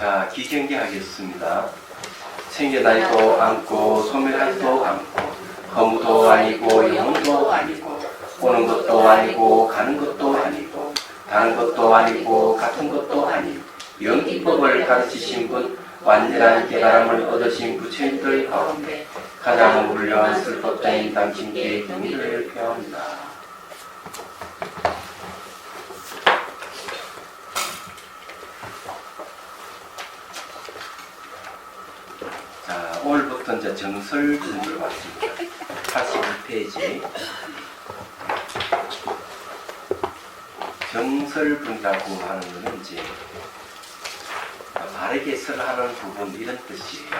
자, 기경계하겠습니다. 생겨나지도 않고 소멸하지도 않고 허무도 아니고 영원도 아니고 오는 것도 아니고 가는 것도 아니고 다른 것도 아니고 같은 것도 아닌 영기법을 가르치신 분, 완전한 깨달음을 얻으신 부처님들 가운데 가장 훌륭한 슬법자인 당신께 경의를 표합니다. 자, 오늘부터 이제 정설분으로 왔습니다. 81페이지. 정설분이라고 하는 것은 이제 바르게 설하는 부분 이런 뜻이에요.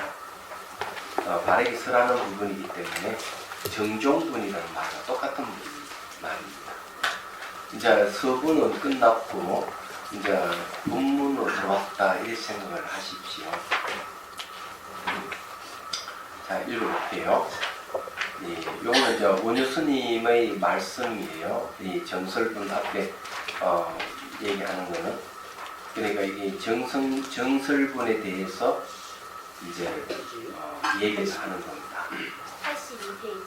바르게 설하는 부분이기 때문에 정종분이라는 말과 똑같은 말입니다. 이제 서분은 끝났고 이제 본문으로 들어왔다 이렇게 생각을 하십시오. 자, 읽어볼게요. 요거는 이제 원효 스님의 말씀이에요. 이 정설분 앞에 얘기하는 거는, 그러니까 이 정설분에 대해서 이제 얘기를 하는 겁니다. 82페이지.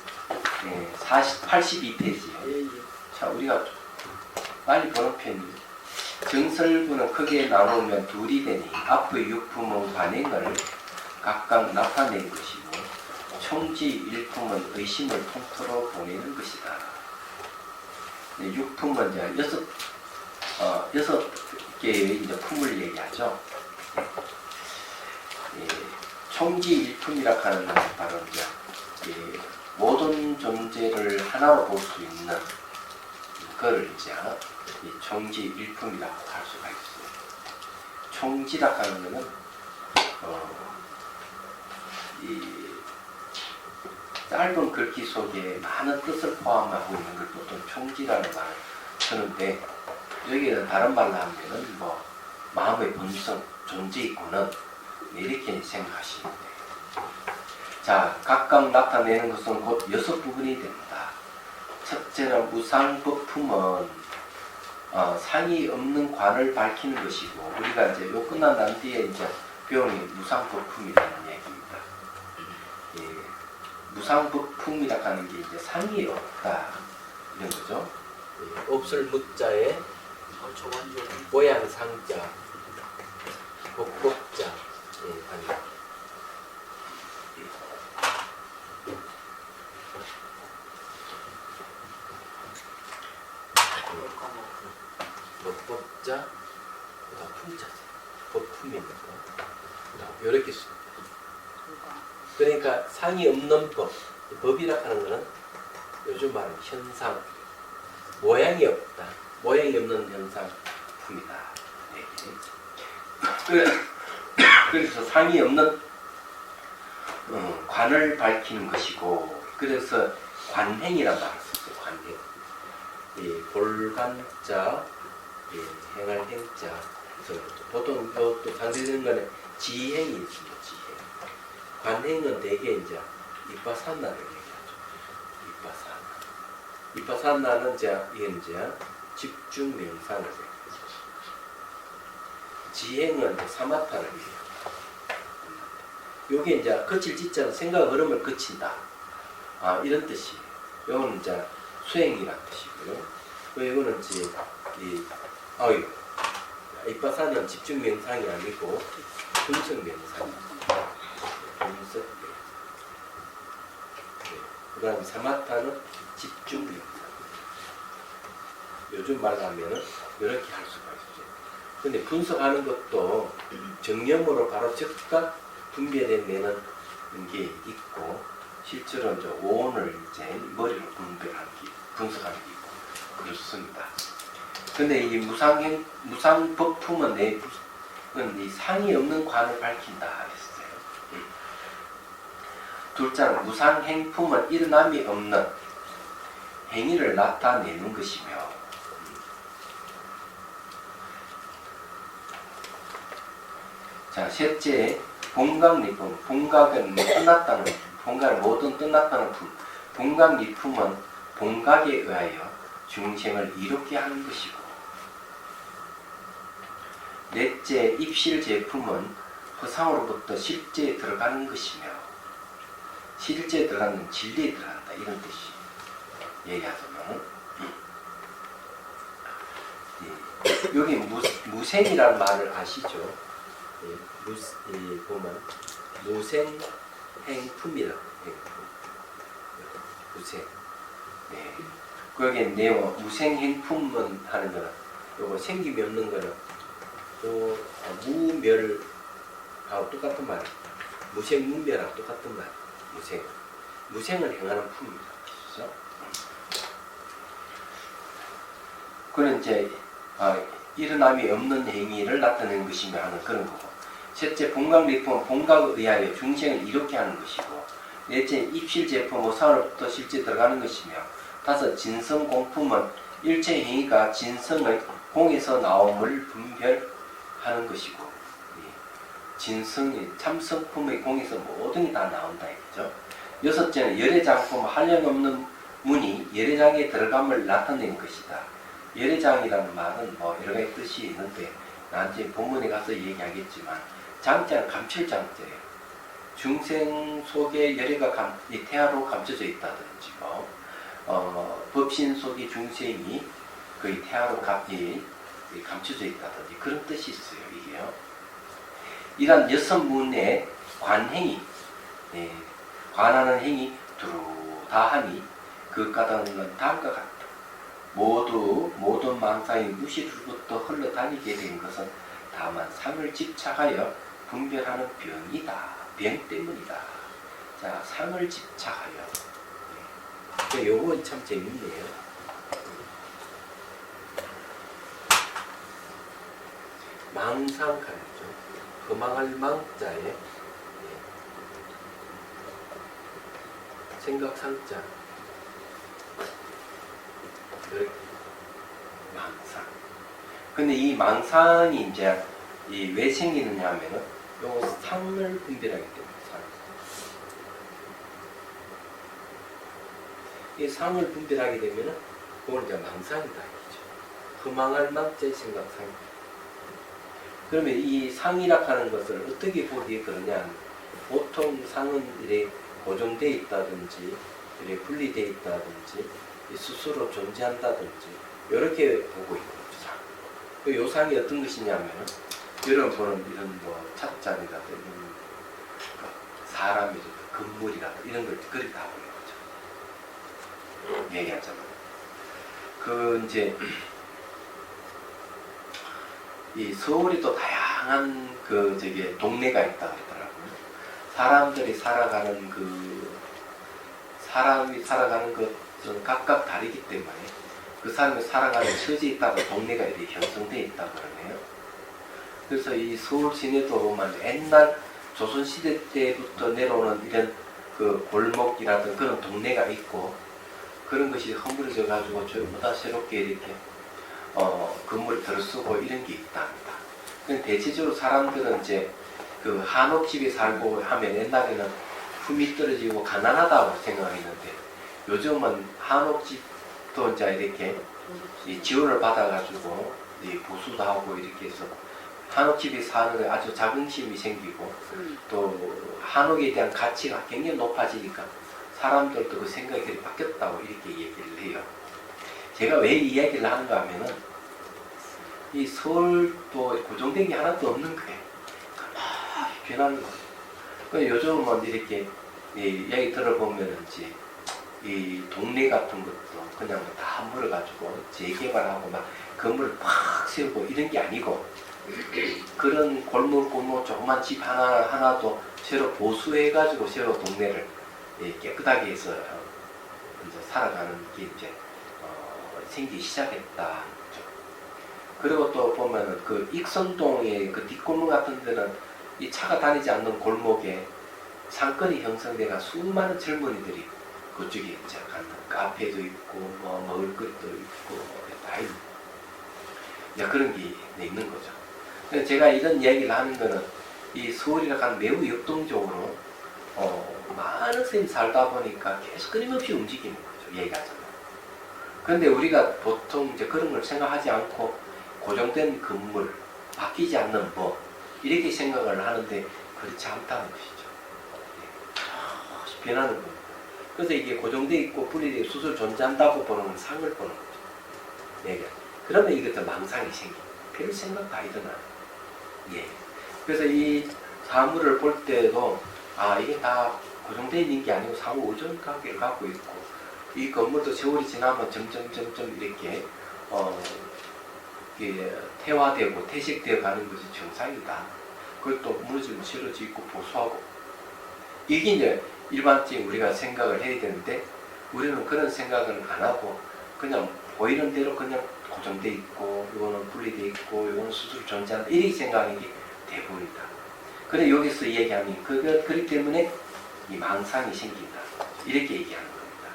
네, 82페이지요. 자, 우리가 빨리 보는 편이에요. 정설분은 크게 나누면 둘이 되니 앞의 육품의 관행을 각각 나타낸 것이고 총지 일품은 의심을 통틀어 보내는 것이다. 네, 육품은 이제 여섯 개의 이제 품을 얘기하죠. 네, 총지 일품이라 하는 것은 바로 이제 모든 존재를 하나로 볼 수 있는 그걸 이제 이 총지 일품이라고 할 수가 있어요. 총지라 하는 것은 이 짧은 글귀 속에 많은 뜻을 포함하고 있는 걸 보통 총지라는 말을 쓰는데, 여기에 다른 말로 하면은 뭐 마음의 본성, 존재이고는 이렇게 생각하시면 돼요. 자, 각각 나타내는 것은 곧 6부분이 됩니다. 첫째는 무상법품은 상이 없는 관을 밝히는 것이고, 우리가 이제 요 끝난 난 뒤에 이제 배우는 무상법품이라는 얘기입니다. 무상법품이라고 하는 게 이제 상이 없다 이런 거죠. 없을 무자에 모양 상자, 복복자, 복복자, 그다음 품자, 법품이니까 이렇게 씁니다. 그러니까 상이 없는 법, 법이라 하는 것은 요즘 말하는 현상, 모양이 없다, 모양이 없는 현상품이다. 그래서 상이 없는 관을 밝히는 것이고, 그래서 관행이라는 말을 썼어요. 관행. 볼관자, 행할 행자. 보통 또 상대되는 거는 지행이 있습니다. 지행. 관행은 대개 이제 이빠산나를 얘기하죠. 이빠산나는 이건 이제 집중 명상을 얘기하죠. 지행은 이제 사마타를 얘기합니다. 요게 이제 거칠 지자는 생각 흐름을 거친다. 이런 뜻이에요. 요거는 이제 수행이라는 뜻이고요. 이거는 이제 이빠산은 집중 명상이 아니고 분석 명상입니다. 그 다음에 사마타는 집중 명상. 요즘 말로 하면은 이렇게 할 수가 있죠. 근데 분석하는 것도 정념으로 바로 즉각 분별해내는 게 있고, 실제로 이제 오온을 이제 머리로 분석하는 게 있고 그렇습니다. 근데 이 무상법품은 이 상이 없는 관을 밝힌다 했어요. 둘째는 무상행품은 일어남이 없는 행위를 나타내는 것이며, 자, 셋째 본각리품, 본각은 끝났다는, 본각은 모든 끝났다는 품. 본각리품은 본각에 의하여 중생을 이롭게 하는 것이고, 넷째 입실 제품은 허상으로부터 실제에 들어가는 것이며 실제에 들어가는 진리에 들어간다 이런 뜻이 얘기하자면 여기 무생이라는 말을 아시죠? 보면 무생행품이라고 행품 무생. 네. 거기에 내용 무생행품은 하는 거는 요거 생김이 없는 거는 또 무멸하고 똑같은 말. 무생무멸하고 똑같은 말. 무생을 행하는 품입니다. 그렇죠? 그는 이제 일어남이 없는 행위를 나타내는 것이며 하는 그런 거고, 셋째 본각리품은 본각에 의하여 중생을 이롭게 하는 것이고, 넷째 입실제품 오상으로부터 실제 들어가는 것이며, 다섯 진성공품은 일체 행위가 진성의 공에서 나옴을 분별하는 것이고, 진성의 참성품의 공에서 모든 게 다 나온다 이거죠. 여섯째는 열애장품 한량없는 문이 열애장에 들어감을 나타내는 것이다. 열애장이라는 말은 뭐 여러 가지 뜻이 있는데 나중에 본문에 가서 얘기하겠지만 장자는 감출장자예요. 중생 속에 열애가 태아로 감춰져 있다든지 법신 속에 중생이 거의 태아로 감춰져 있다든지 그런 뜻이 있어요. 이게요. 이런 여섯 문의 관행이 관하는 행위 두루 다하니 그 까닭은 다음과 같다. 모든 망상이 무시로부터 흘러다니게 된 것은 다만 상을 집착하여 분별하는 병이다. 병 때문이다. 자, 상을 집착하여. 요건 참 재밌네요. 망상가죠. 거망할 망자에 생각상자. 망상. 근데 이 망상이 이제 왜 생기느냐 하면은 요 상을 분별하기 때문에 이 상을 분별하게 되면은 그걸 이제 망상이다 이죠. 흠망할 망자의 생각상. 그러면 이 상이라 하는 것을 어떻게 보기에 그러냐? 보통 상은 이래 고정되어 있다든지, 이래 분리되어 있다든지, 스스로 존재한다든지 이렇게 보고 있는 거죠. 요 상이 어떤 것이냐면 여러분 보는 이런 뭐 찻잔이라든지 사람이라든지 건물이라든지 이런 걸 그리 다 보는 거죠. 얘기하자면 그 이제 이 서울이 또 다양한 그 동네가 있다 그러더라고요. 사람이 살아가는 것은 각각 다르기 때문에 그 사람이 살아가는 처지에 따라 동네가 이렇게 형성되어 있다고 그러네요. 그래서 이 서울 시내도 보면 옛날 조선시대 때부터 내려오는 이런 그 골목이라든 그런 동네가 있고 그런 것이 허물어져 가지고 전부 다 새롭게 이렇게 건물을 들어쓰고 이런 게 있답니다. 근데 대체적으로 사람들은 이제 그 한옥집에 살고 하면 옛날에는 품이 떨어지고 가난하다고 생각했는데 요즘은 한옥집도 이제 이렇게 지원을 받아가지고 보수도 하고 이렇게 해서 한옥집에 사는 데 아주 자긍심이 생기고 또 한옥에 대한 가치가 굉장히 높아지니까 사람들도 그 생각이 바뀌었다고 이렇게 얘기를 해요. 제가 왜 이 이야기를 하는가 하면은 이 서울도 고정된 게 하나도 없는 거예요. 가만히 변하는 거예요. 요즘은 이렇게 이야기 들어보면은 이제 이 동네 같은 것도 그냥 다 물어가지고 재개발하고 막 건물을 팍 세우고 이런 게 아니고 그런 골목 조그만 집 하나도 새로 보수해가지고 새로 동네를 깨끗하게 해서 이제 살아가는 게 이제 생기기 시작했다. 그리고 또 보면은 그 익선동의 그 뒷골목 같은 데는 이 차가 다니지 않는 골목에 상권이 형성돼가 수많은 젊은이들이 그쪽에 이제 가는 카페도 있고 뭐 먹을 것도 있고 다 있는 그런 게 있는 거죠. 그래서 제가 이런 이야기를 하는 거는 이 서울이라고 하는 매우 역동적으로 많은 사람이 살다 보니까 계속 끊임없이 움직이는 거죠. 얘기하자면. 그런데 우리가 보통 이제 그런 걸 생각하지 않고 고정된 건물, 바뀌지 않는 법, 이렇게 생각을 하는데 그렇지 않다는 것이죠. 예. 변하는 겁니다. 그래서 이게 고정되어 있고 분리되어 수술 존재한다고 보는 건 상을 보는 거죠. 예. 그러면 이것도 망상이 생깁니다. 별 생각 다 일어나요. 예. 그래서 이 사물을 볼 때도 이게 다 고정되어 있는 게 아니고 사무 우전 관계를 갖고 있고 이 건물도 세월이 지나면 점점 이렇게 이게 태화되고 퇴색되어 가는 것이 정상이다. 그것도 무너지고 실어지고 보수하고 이게 이제 일반적인 우리가 생각을 해야 되는데 우리는 그런 생각을 안 하고 그냥 보이는 대로 그냥 고정돼 있고 이거는 분리돼 있고 이거는 수술 존재한다 이렇게 생각하는 게 대부분이다. 그래 여기서 얘기하면 그렇기 때문에 이 망상이 생긴다 이렇게 얘기하는 겁니다.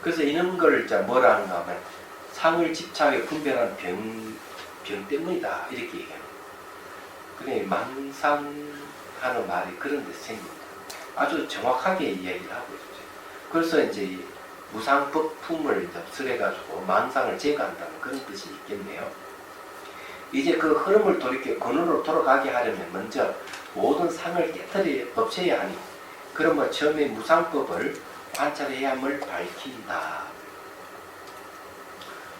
그래서 이런 걸 이제 뭐라 하는가 하면 상을 집착에 분별하는 병 때문이다 이렇게 얘기합니다. 그래 망상하는 말이 그런 데서 생깁니다. 아주 정확하게 이야기를 하고 있죠. 그래서 이제 무상법품을 이제 설해가지고 망상을 제거한다는 그런 뜻이 있겠네요. 이제 그 흐름을 돌이켜 근원으로 돌아가게 하려면 먼저 모든 상을 깨뜨려 없애야 하니 그러면 처음에 무상법을 관찰해야함을 밝힌다.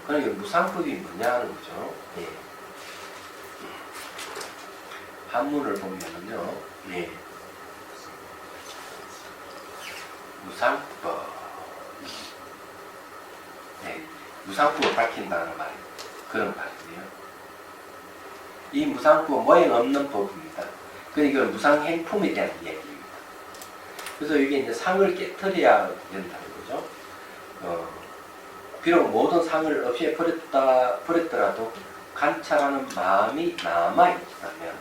그러니까 무상법이 뭐냐는 거죠. 예. 한문을 보면은요. 예. 무상법. 네. 무상법을 밝힌다는 말이 그런 말이에요. 이 무상법 모양 없는 법입니다. 그러니까 무상행품에 대한 이야기입니다. 그래서 이게 이제 상을 깨뜨려야 된다는 거죠. 비록 모든 상을 없애 버렸더라도 관찰하는 마음이 남아있다면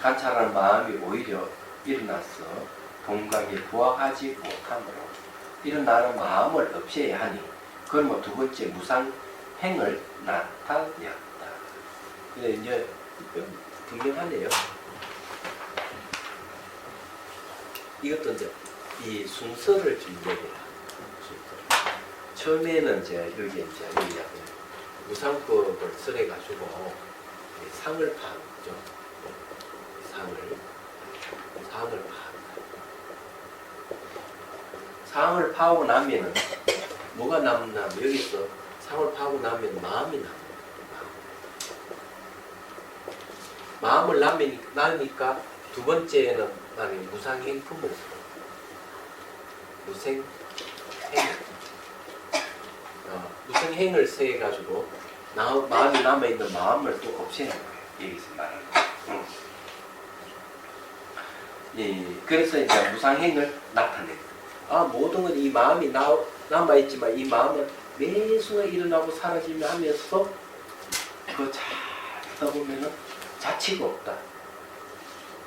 관찰하는 마음이 오히려 일어나서 동각에 부합하지 못하므로 일어나는 마음을 없애야 하니 그러면 두 번째 무상행을 나타내었다. 근데 이제 분명하네요. 이것도 이제 이 순서를 좀 얘기해요. 처음에는 이제 여기 무상법을 설해가지고 상을 파죠. 상을 상을 파고 나면은 뭐가 남나? 여기서 상을 파고 나면 마음이 남는 마음을 나니까 두 번째는 무상행품을 무상행을 써가지고 마음이 남아있는 마음을 또 없애는 거예요. 여기서 말하는 거예요. 예, 그래서 이제 무상행을 나타낸다. 모든 건 이 마음이 남아있지만 이 마음은 매 순간 일어나고 사라지며 하면서 그거 잘 하다 보면은 자치가 없다.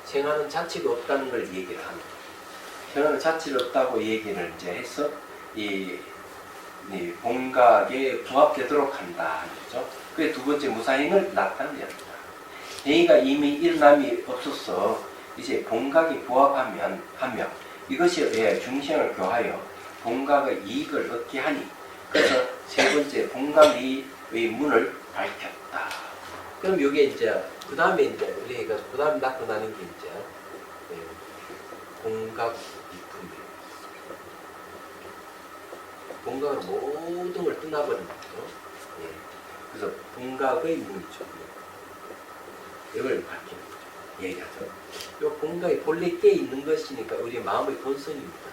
생하는 자치가 없다는 걸 얘기를 합니다. 생하는 자치가 없다고 얘기를 이제 해서 이 본각에 부합되도록 한다. 그렇죠? 그게 두 번째 무상행을 나타냅니다. 행위가 이미 일어남이 없어서 이제 본각에 부합하면 이것이 왜 중생을 교하여 본각의 이익을 얻게 하니 그래서 세 번째 본각의 문을 밝혔다. 그럼 이게 이제 그 다음에 이제 우리가 그 다음에 나타나는 게 이제 본각 이품이에요. 본각은 모든 걸 떠나버리는 거죠. 예. 그래서 본각의 문이죠. 이걸 밝히는 거죠. 얘기하죠. 이 본각이 본래 깨 있는 것이니까 우리 마음의 본성입니다.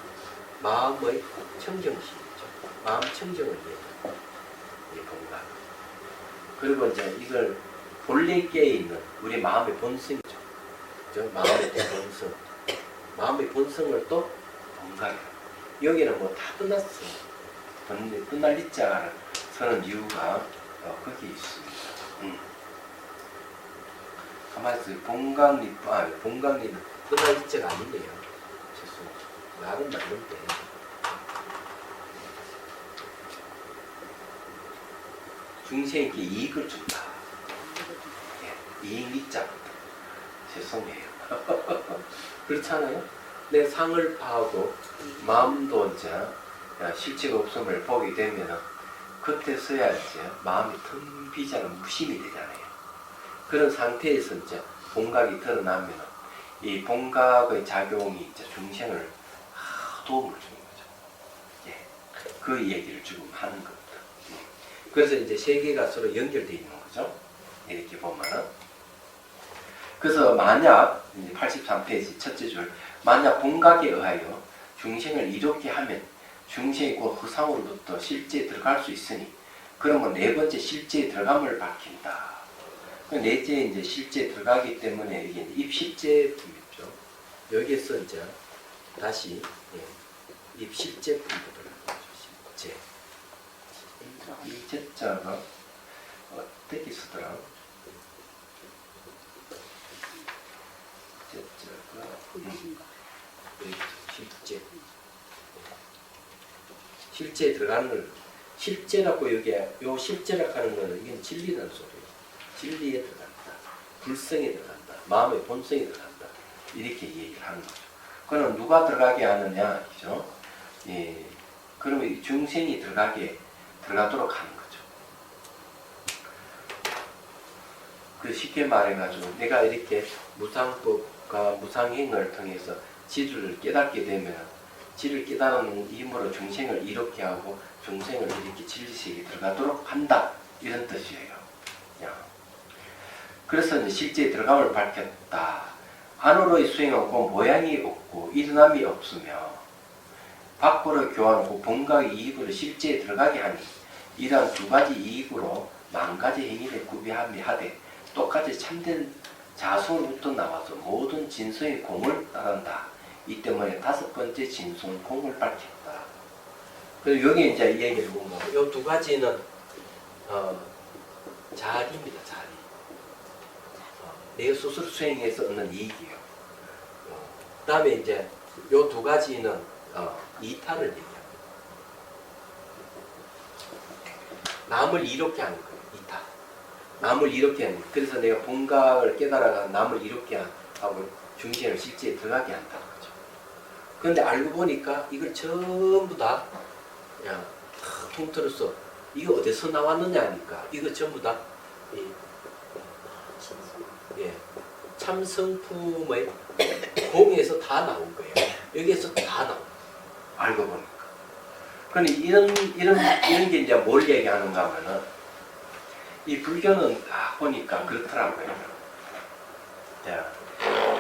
마음의 청정심이죠. 마음 청정을 얘기해요. 이 본각. 그리고 이제 이걸 본래 깨 있는 우리 마음의 본성이죠. 그죠? 마음의 본성. 마음의 본성을 또 본각이에요. 여기는 뭐 다 끝났어요. 끝날 입자가 서는 이유가 거기에 있습니다. 가만히 있어요. 본각리는 끝날 입자가 아니네요. 죄송합니다. 말은 맞는데. 중생에게 이익을 준다. 예, 이익 입자부터. 죄송해요. 그렇잖아요? 내 상을 파하고 마음도 이제 실체가 없음을 보게 되면 그때서야 이제 마음이 텅 비지 않은 무심이 되잖아요. 그런 상태에서 이제 봉각이 드러나면 이 봉각의 작용이 이제 중생을 도움을 주는 거죠. 예. 그 얘기를 지금 하는 겁니다. 그래서 이제 세 개가 서로 연결되어 있는 거죠. 이렇게 보면은. 그래서 만약 83페이지 첫째 줄 만약 봉각에 의하여 중생을 이롭게 하면 중생이 곧 허상으로부터 실제에 들어갈 수 있으니 그러면 네 번째 실제에 들어감을 밝힌다. 그 넷째 이제 실제에 들어가기 때문에 이게 입실제품이죠. 여기에서 이제 다시 입실제품도 들어가죠. 실제. 이 제자가 어떻게 쓰더라? 제자가 실제. 실제에 들어가는 걸 실제라고 여기에 요 실제라고 하는 거는 이게 진리라는 소리예요. 진리에 들어간다. 불성에 들어간다. 마음의 본성에 들어간다. 이렇게 얘기를 하는 거죠. 그럼 누가 들어가게 하느냐, 그죠? 예. 그러면 이 중생이 들어가도록 하는 거죠. 그 쉽게 말해가지고 내가 이렇게 무상법과 무상행을 통해서 지를 깨닫게 되면 지를 깨달은 힘으로 중생을 이롭게 하고 중생을 이렇게 진리세계에 들어가도록 한다. 이런 뜻이에요. 그래서 이제 실제에 들어감을 밝혔다. 안으로의 수행은 꼭 모양이 없고 일어남이 없으며 밖으로 교환하고 본각의 이익으로 실제에 들어가게 하니 이러한 두 가지 이익으로 만 가지 행위를 구비함이 하되 똑같이 참된 자성으로부터 나와서 모든 진성의 공을 따른다. 이 때문에 다섯 번째 진성 공을 밝혔다. 그리고 여기 이제 이 얘기를 보면 이 두 가지는 자리입니다. 자리. 내 스스로 수행해서 얻는 이익이에요. 그 다음에 이제 이 두 가지는 이타를 얘기합니다. 남을 이롭게 하는 거예요. 이타. 남을 이롭게 하는 거예요. 그래서 내가 본각을 깨달아가 남을 이롭게 하고 중생을 실제에 들어가게 한다는 거죠. 그런데 알고 보니까 이걸 전부 다 그냥 통틀어서 이거 어디서 나왔느냐 하니까 이거 전부 다 참성품의 공에서 다 나온 거예요. 여기에서 다 나온 거예요. 알고 보니까. 그런데 이런 게 이제 뭘 얘기하는가 하면은 이 불교는 보니까 그렇더라고요.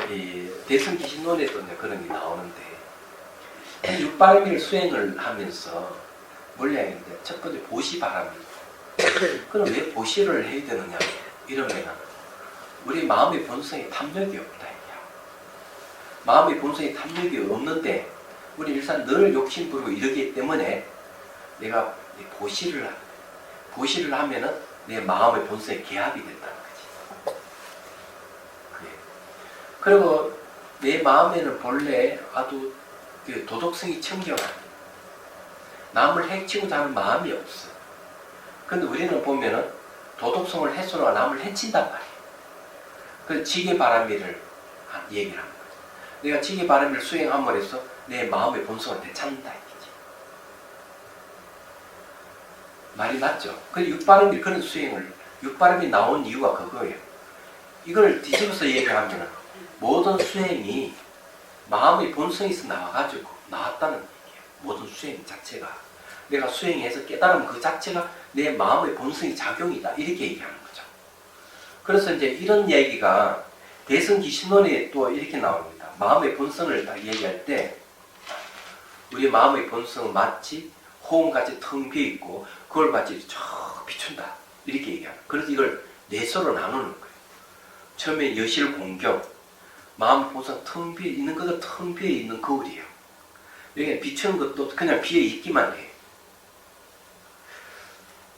이 대승기신론에도 이제 그런 게 나오는데 육바라밀 수행을 하면서 원래 이제 첫 번째 보시바람입니다. 그럼 왜 보시를 해야 되느냐 이러면 우리 마음의 본성에 탐욕이 없다 이야. 마음의 본성에 탐욕이 없는데 우리 일단 늘 욕심 부리고 이러기 때문에 내가 보시를 하면은 내 마음의 본성에 개합이 된다는 거지. 그래. 그리고 내 마음에는 본래 아주 도덕성이 청결한 남을 해치고자 하는 마음이 없어. 근데 우리는 보면은 도덕성을 훼손하고 남을 해친단 말이야. 그 지게바람미를 얘기를 하는 거죠. 내가 지게바람미를 수행함으로 해서 내 마음의 본성을 되찾는다 이거지. 말이 맞죠? 그 육바람미 그런 수행을 육바람이 나온 이유가 그거예요. 이걸 뒤집어서 얘기하면 모든 수행이 마음의 본성에서 나와가지고 나왔다는 얘기예요. 모든 수행 자체가 내가 수행해서 깨달으면 그 자체가 내 마음의 본성의 작용이다 이렇게 얘기하는 거죠. 그래서 이제 이런 얘기가 대승기신론에 또 이렇게 나옵니다. 마음의 본성을 딱 얘기할 때 우리 마음의 본성은 마치 호음같이 텅 비어있고 그걸 마치 쫙 비춘다 이렇게 얘기하는 거예요. 그래서 이걸 넷으로 나누는 거예요. 처음에 여실공경 마음 본성 텅 비어 있는 것도 텅 비어 있는 거울이에요. 여기 비추는 것도 그냥 비어 있기만 해요.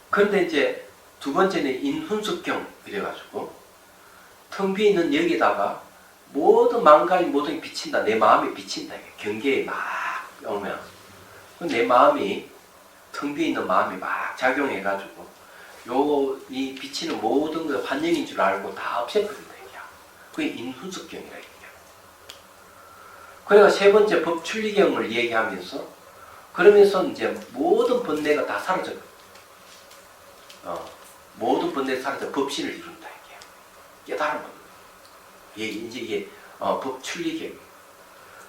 그런데 이제 두 번째는 인훈숙경 이래가지고 텅 비어 있는 여기다가 모든 망가지 모든 게 비친다. 내 마음이 비친다. 경계에 막 오면 내 마음이 텅 비어 있는 마음이 막 작용해가지고 이 비치는 모든 거 환영인 줄 알고 다 없애버린다. 그게 인훈숙경이라 얘기해요. 그래가 세 번째 법출리경을 얘기하면서 그러면서 이제 모든 번뇌가 다 사라져요. 모든 번뇌가 사라져 법신을 이룬다 얘기해요. 깨달음은. 이제 이게 법 출리경.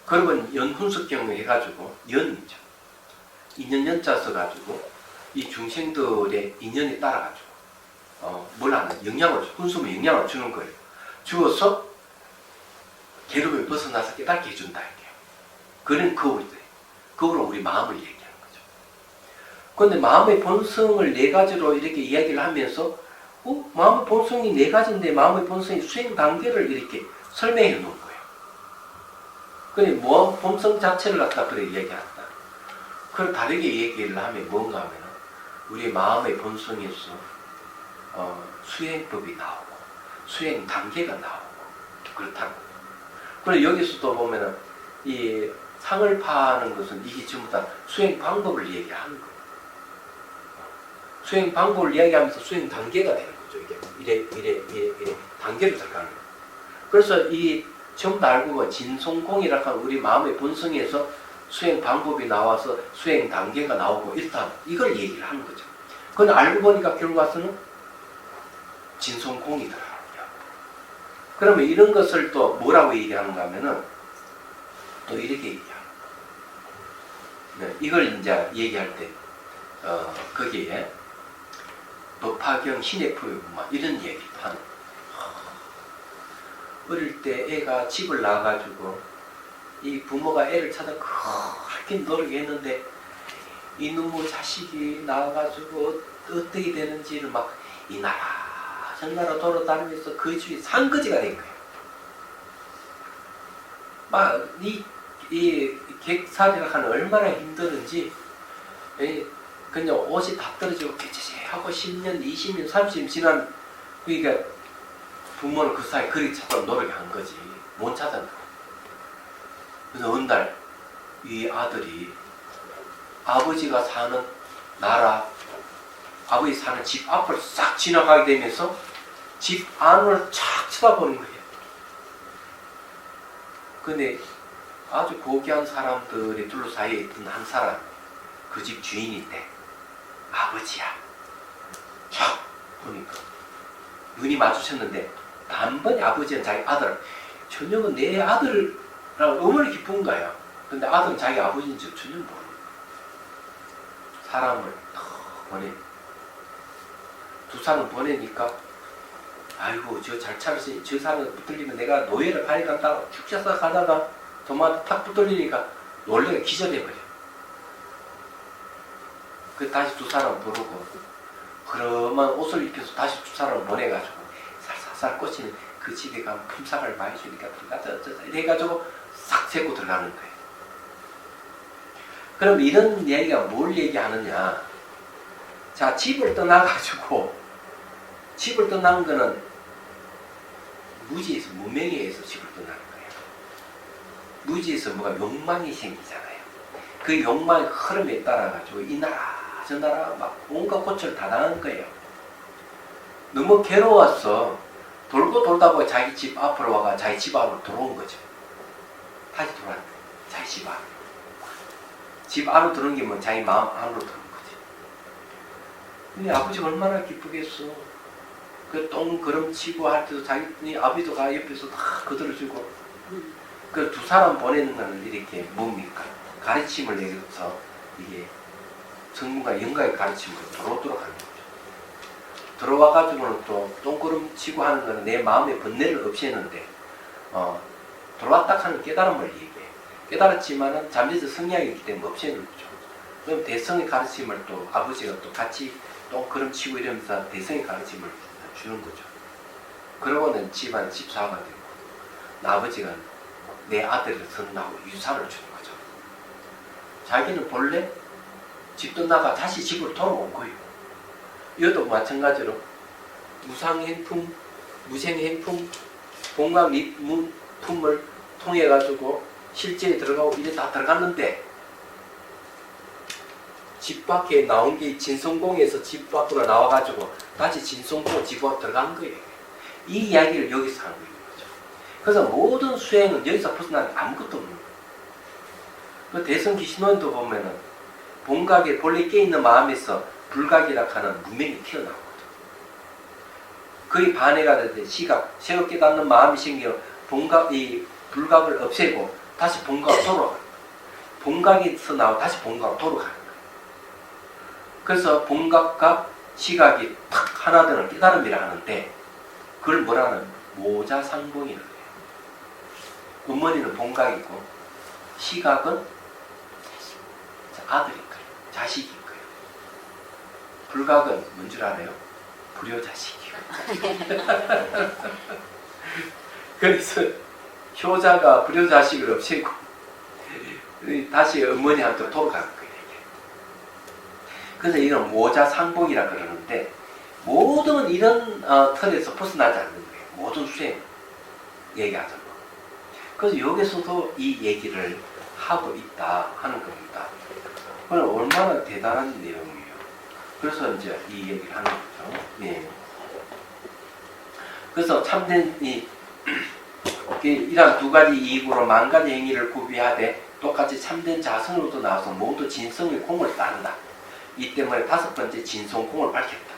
그러면 연훈석경 해가지고 연이죠. 인연 연자 써가지고 이 중생들의 인연에 따라가지고 뭘 하는 영향을 훈수면 영향을 주는 거예요. 주어서 괴로움에 벗어나서 깨닫게 해준다 이게요. 그런 그거로 우리 마음을 얘기하는 거죠. 그런데 마음의 본성을 네 가지로 이렇게 이야기를 하면서 마음의 본성이 네 가지인데 마음의 본성의 수행 단계를 이렇게 설명해 놓은 거예요. 그래 본성 자체를 갖다 그래 이야기한다. 그걸 다르게 얘기를 하면 뭔가 하면 우리 마음의 본성에서 수행법이 나오고 수행 단계가 나오고 그렇다고. 그리고 여기서도 보면은 이 상을 파는 것은 이게 전부 다 수행 방법을 얘기하는 거예요. 수행 방법을 이야기하면서 수행 단계가 되는 거죠. 이게 이래 단계로 들어가는 거예요. 그래서 이 전부 다 알고 보면 진성공이라고 하는 우리 마음의 본성에서 수행 방법이 나와서 수행 단계가 나오고 일단 이걸 얘기를 하는 거죠. 그건 알고 보니까 결국 와서는 진성공이더라고요. 그러면 이런 것을 또 뭐라고 얘기하는가 하면은 또 이렇게 얘기해요. 네, 이걸 이제 얘기할 때 거기에 법화경 신의 표현 이런 얘기도 하는 거예요. 어릴 때 애가 집을 나가가지고 이 부모가 애를 찾아 그렇게 노력했는데 이놈의 자식이 나와가지고 어떻게 되는지를 막 이 나라 저 나라 돌아다니면서 그 집이 산거지가 된 거예요. 막 이 객살이라 하는 얼마나 힘드는지 그냥 옷이 다 떨어지고 개체하고 10년, 20년, 30년 지난 그러니까 부모는 그 사이 그리 찾아 노력한 거지 못 찾았나. 그래서 어느 날 이 아들이 아버지가 사는 나라, 아버지 사는 집 앞을 싹 지나가게 되면서 집 안을 착 쳐다보는 거예요. 근데 아주 고귀한 사람들이 둘러싸여 있던 한 사람, 그 집 주인인데 아버지야. 촥 보니까 눈이 마주쳤는데 단번에 아버지는 자기 아들, 저녁은 내 아들이라고 어머니 기쁜 거예요. 근데 아들은 자기 아버지인 줄 전혀 모르는 거예요. 사람을 탁 보내. 두 사람 보내니까 아이고 저 잘 차렸으니 저 사람 붙들리면 내가 노예를 가져간다 쭉 쳐서 가다가 도마도 탁 붙들리니까 놀래가 기절해버려. 그 다시 두 사람 부르고 그러면 옷을 입혀서 다시 두 사람을 보내가지고 살살살 꽂히는 그 집에 가면 품삯을 많이 주니까 들어가자 어쩌자 이래가지고 싹 세고 들어가는 거예요. 그럼 이런 이야기가 뭘 얘기하느냐. 자, 집을 떠나가지고 집을 떠난 거는 무지에서 무명에 의해서 집을 떠나는 거예요. 무지에서 뭐가 욕망이 생기잖아요. 그 욕망의 흐름에 따라가지고 이 나라 저 나라 막 온갖 고초를 다 당한 거예요. 너무 괴로워서 돌고 돌다 보니 자기 집 앞으로 와가 자기 집 안으로 들어온 거죠. 다시 돌아왔는 거예요. 자기 집 안으로. 집 안으로 들어온 게 뭐 자기 마음 안으로 들어온 거지. 근데 아버지가 얼마나 기쁘겠어. 그 똥그름 치고 할 때도 자기 아버지도 가 옆에서 다 거들어주고. 그 두 사람 보내는 거는 이렇게 뭡니까? 가르침을 내려서 이게 성문과 영가의 가르침으로 들어오도록 하는 거죠. 들어와가지고는 또 똥그름 치고 하는 거는 내 마음의 번뇌를 없애는데 들어왔다 하는 깨달음을 얘기해. 깨달았지만은 잠재적 성향이기 때문에 없애는 거죠. 그럼 대성의 가르침을 또 아버지가 또 같이 똥그름 치고 이러면서 대성의 가르침을 주는 거죠. 그러고는 집안 집사가 되고 아버지가 내 아들을 선나고 유산을 주는 거죠. 자기는 본래 집 떠나가 다시 집으로 돌아온 거예요. 이것도 마찬가지로 무상행품, 무생행품, 공감립문품을 통해 가지고 실제에 들어가고 이래 다 들어갔는데 집 밖에 나온 게 진성공에서 집 밖으로 나와 가지고 다시 진성공 집으로 들어간 거예요. 이 이야기를 여기서 하는 거죠. 그래서 모든 수행은 여기서 벗어나는 아무것도 없는 거예요. 그 대성기신론도 보면은 본각에 본래 깨있는 마음에서 불각이라 하는 무명이 튀어나오거든. 그에 반해가 될 때 시각, 새로 깨닫는 마음이 생기면 이 불각을 없애고 다시 본각으로 돌아가는 거예요. 본각에서 나오고 다시 본각으로 돌아가는 거예요. 그래서 본각과 시각이 탁 하나 되는 깨달음이라 하는데 그걸 뭐라는 모자상봉이라고 해요. 어머니는 본각이고 시각은 아들인 거예요. 자식인 거예요. 불각은 뭔 줄 알아요? 불효자식이에요. 그래서 효자가 불효자식을 없애고 다시 어머니한테 돌아가는 거예요. 그래서 이런 모자상봉이라 그러는데 모든 이런 틀에서 벗어나지 않는 거예요. 모든 수행 얘기하자면. 그래서 여기서도 이 얘기를 하고 있다 하는 겁니다. 그럼 얼마나 대단한 내용이에요. 그래서 이제 이 얘기를 하는 거죠. 네. 그래서 참된 이러한 두 가지 이익으로 만 가지 행위를 구비하되 똑같이 참된 자성으로도 나와서 모두 진성의 공을 따른다. 이 때문에 다섯 번째 진성공을 밝혔다.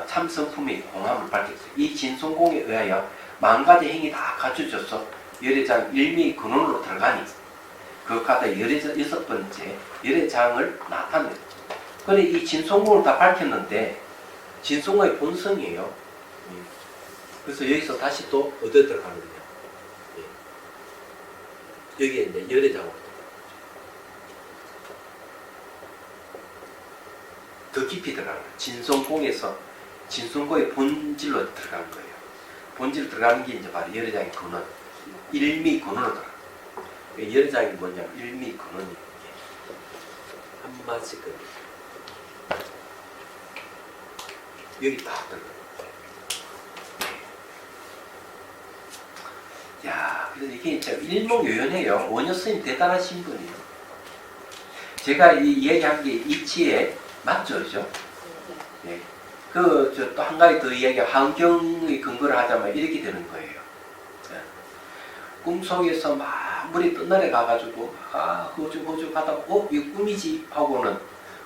참성품의 공함을 밝혔어요. 이 진성공에 의하여 만 가지 행위 다 갖춰져서 열애장 일미 근원으로 들어가니 그것과 여섯 번째 열애장을 나타내요. 그래 이 진성공을 다 밝혔는데 진성공의 본성이에요. 그래서 여기서 다시 또 어디 들어가느냐. 여기에 이제 열애장으로 더 깊이 들어가는 거예요. 진성공에서 진성공의 본질로 들어가는 거예요. 본질로 들어가는 게 이제 바로 열애장의 근원, 일미 근원으로 들어가는 거예요. 열애장이 뭐냐면 일미 근원이 한마디씩 여기 딱 들어가요. 야, 그래서 이게 진짜 일목요연해요. 원효 스님 대단하신 분이에요. 제가 이 얘기한 게 이치에 맞죠, 그죠? 네. 또 한 가지 더 이야기, 환경의 근거를 하자면 이렇게 되는 거예요. 네. 꿈속에서 막 물이 뜬날에 가가지고, 허죽허죽 하다가, 이거 꿈이지? 하고는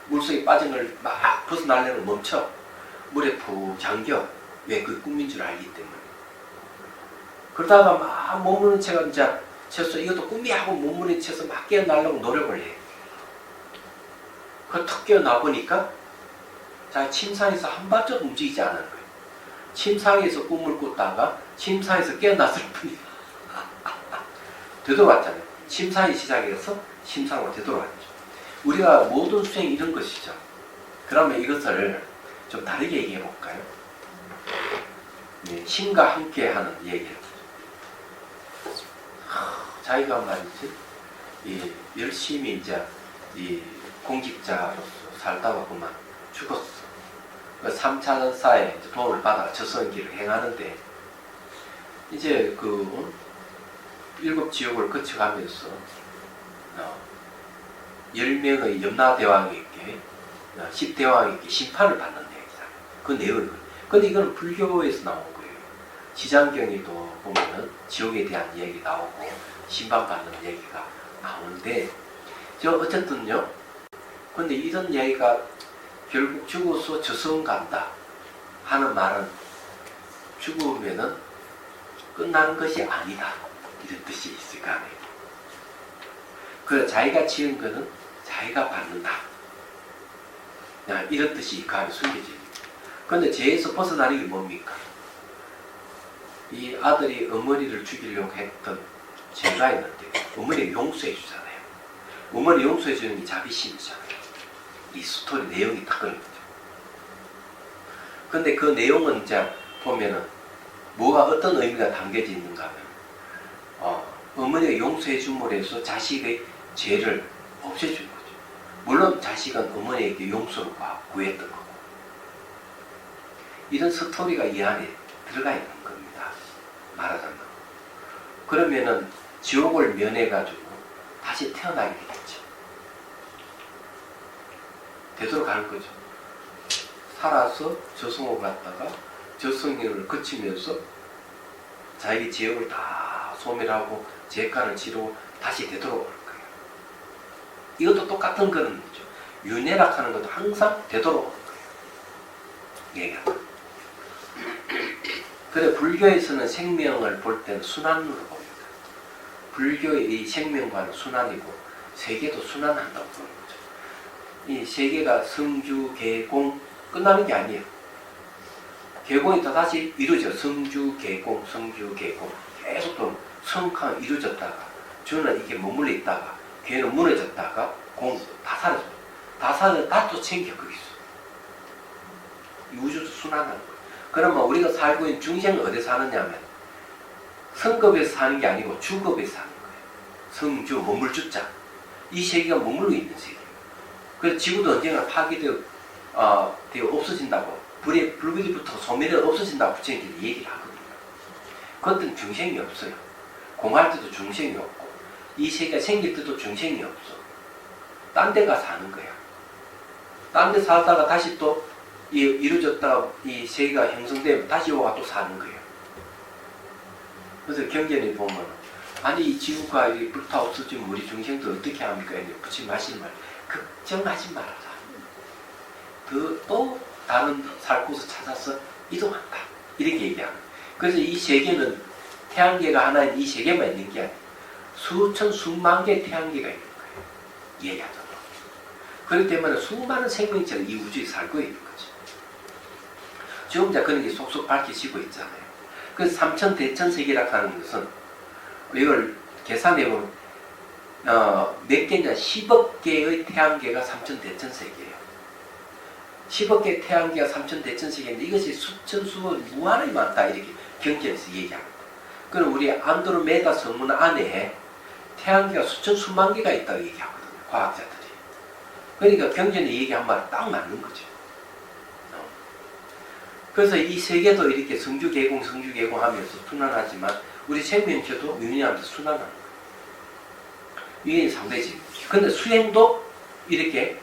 물속에 빠진 걸 막 벗어나려면 멈춰. 물에 푹 잠겨. 왜? 그 꿈인 줄 알기 때문에. 그러다가 막 몸무는 채가 이제 채서 이것도 꿈이야 하고 몸무는 채서 막 깨어나려고 노력을 해. 그 턱 깨어나 보니까 자기 침상에서 한 발짝 움직이지 않은 거예요. 침상에서 꿈을 꿨다가 침상에서 깨어났을 뿐이야. 되돌아왔잖아요. 침상이 시작해서 침상으로 되돌아왔죠. 우리가 모든 수행이 이런 것이죠. 그러면 이것을 좀 다르게 얘기해 볼까요? 네, 신과 함께 하는 얘기를. 자기가 말이지, 열심히 이제 이 공직자로서 살다가 그만 죽었어. 3차사에 도움을 받아 저승길을 행하는데, 이제 일곱 지옥을 거쳐가면서 10명의 염라대왕에게 10대왕에게 심판을 받는 얘기잖아요. 그 내용이거든요. 근데 이건 불교에서 나온 거예요. 지장경에도 보면은 지옥에 대한 얘기 나오고 심판받는 얘기가 나오는데, 어쨌든요. 근데 이런 얘기가 결국 죽어서 저승 간다 하는 말은 죽으면은 끝나는 것이 아니다. 이런 뜻이 있을 거 아니에요. 그래 자기가 지은 거는 자기가 받는다. 이런 뜻이 그 안에 숨겨집니다. 그런데 죄에서 벗어나는 게 뭡니까? 이 아들이 어머니를 죽이려고 했던 죄가 있는데 어머니를 용서해 주잖아요. 어머니 용서해 주는 게 자비심이잖아요. 이 스토리 내용이 딱 그런 거죠. 근데 그 내용은 이제 보면은 뭐가 어떤 의미가 담겨져 있는가 하면 어머니가 용서해 줌으로 해서 자식의 죄를 없애준 거죠. 물론 자식은 어머니에게 용서를 구했던 거고. 이런 스토리가 이 안에 들어가 있는 겁니다. 말하자면. 그러면은 지옥을 면해가지고 다시 태어나게 되겠죠. 되돌아가는 거죠. 살아서 저승을 갔다가 저승을 거치면서 자기 지역을 다 소멸하고 죄가를 치르고 다시 되돌아오는 거예요. 이것도 똑같은 그런 거죠. 윤회락하는 것도 항상 되돌아오는 거예요. 얘가. 그래 불교에서는 생명을 볼 때는 순환으로 봅니다. 불교의 이 생명과는 순환이고 세계도 순환한다고 보는 거죠. 이 세계가 성주, 개공 끝나는 게 아니에요. 개공이 또 다시 이루어져. 성주, 개공, 성주, 개공 계속 또 성황 이루어졌다가 주는 이게 머물러 있다가 개는 무너졌다가 공 다 사라져. 다 사라져 다 또 챙겨 거기서. 이 우주도 순환하는 거예요. 그러면 우리가 살고 있는 중생은 어디 사느냐면 성급에서 사는 게 아니고 주급에서 사는 거예요. 성주, 머물주자. 이 세계가 머물러 있는 세계예요. 그래서 지구도 언젠가 파괴되어 없어진다고 불길부터 소멸해 없어진다고 부처님들이 얘기를 하거든요. 그것은 중생이 없어요. 공할 때도 중생이 없고 이 세계가 생길 때도 중생이 없어. 딴 데가 사는 거야. 딴 데 살다가 다시 또 이루어졌다가 이 세계가 형성되면 다시 와가 또 사는 거예요. 그래서 경전에 보면 아니 이 지구가 불타 없어지면 우리 중생도 어떻게 합니까? 부처님 하시는 말 걱정하지 말아라. 또 다른 살 곳을 찾아서 이동한다. 이렇게 얘기합니다. 그래서 이 세계는 태양계가 하나인 이 세계만 있는 게 아니에요. 수천 수만 개의 태양계가 있는 거예요. 얘기하자면. 그렇기 때문에 수많은 생명체가 이 우주에 살고 있는 거죠. 지금 이제 그런 게 속속 밝혀지고 있잖아요. 그래서 삼천대천세계라고 하는 것은 이걸 계산해보면 몇 개냐 10억 개의 태양계가 삼천대천세계예요. 10억 개의 태양계가 삼천대천세계인데 이것이 수천 수억 무한히 많다 이렇게 경전에서 얘기합니다. 그럼 우리 안드로메다 성문 안에 태양계가 수천 수만 개가 있다고 얘기하거든요. 과학자들이. 그러니까 경전에 얘기한 말이 딱 맞는 거죠. 그래서 이 세계도 이렇게 성주개공 하면서 순환하지만 우리 생명체도 유인하면서 순환하는 거예요. 유인이 상대지. 근데 수행도 이렇게